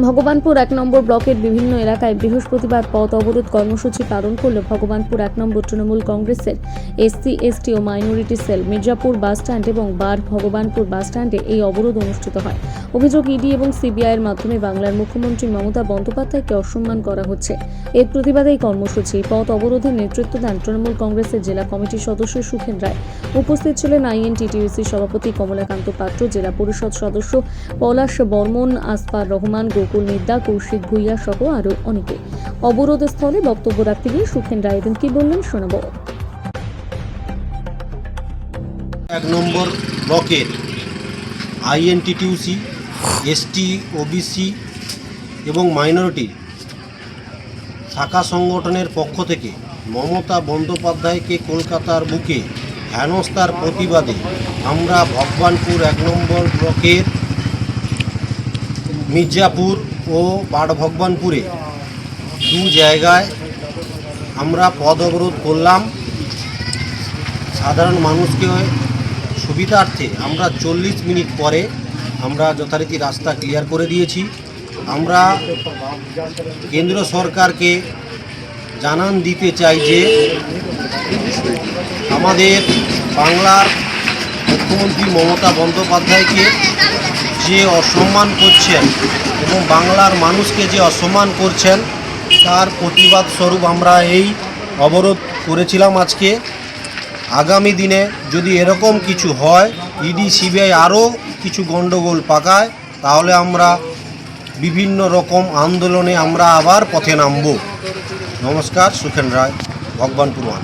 ভগবানপুর ১ নম্বর ব্লকের বিভিন্ন এলাকায় বৃহস্পতিবার পথ অবরোধ কর্মসূচি পালন করল ভগবানপুর ১ নম্বর তৃণমূল কংগ্রেসের SC/ST ও মাইনরিটি সেল। মির্জাপুর বাসস্ট্যান্ড এবং ভগবানপুর বাসস্ট্যান্ডে এই অবরোধ অনুষ্ঠিত হয়। অভিযোগ, ইডি এবং সিবিআইয়ের মাধ্যমে বাংলার মুখ্যমন্ত্রী মমতা বন্দ্যোপাধ্যায়কে অসম্মান করা হচ্ছে। এর প্রতিবাদে এই কর্মসূচি। পথ অবরোধের নেতৃত্ব দেন তৃণমূল কংগ্রেসের জেলা কমিটির সদস্য সুখেন রায়। উপস্থিত ছিলেন INTTUC সভাপতি কমলাকান্ত পাত্র, জেলা পরিষদ সদস্য পলাশ বর্মন, আসফার রহমান, গোকুল মিদ্দা, কৌশিক ভুইয়া সহ আরও অনেকে। অবরোধ স্থলে বক্তব্য রাখতে গিয়ে সুখেন রায় কি বললেন শোনাব। ১ নম্বর ব্লকের INTTUC, ST, OBC এবং মাইনরিটি শাখা সংগঠনের পক্ষ থেকে মমতা বন্দ্যোপাধ্যায়কে কলকাতার বুকে হেনস্থার প্রতিবাদে আমরা ভগবানপুর ১ নম্বর ব্লকের মির্জাপুর ও ভগবানপুরে দু জায়গায় আমরা পথ অবরোধ করলাম। সাধারণ মানুষকে সুবিধার্থে আমরা 40 মিনিট পরে আমরা যথারীতি রাস্তা ক্লিয়ার করে দিয়েছি। আমরা কেন্দ্র সরকারকে জানান দিতে চাই যে আমাদের বাংলার মুখ্যমন্ত্রী মমতা বন্দ্যোপাধ্যায়কে যে অসম্মান করছেন এবং বাংলার মানুষকে যে অসম্মান করছেন তার প্রতিবাদ স্বরূপ আমরা এই অবরোধ করেছিলাম আজকে। আগামী দিনে যদি এরকম কিছু হয়, ইডি সিবিআই আরও কিছু গণ্ডগোল পাকায়, তাহলে আমরা বিভিন্ন রকম আন্দোলনে আমরা আবার পথে নামব। নমস্কার, সুখেন রায়, ভগবানপুর 1।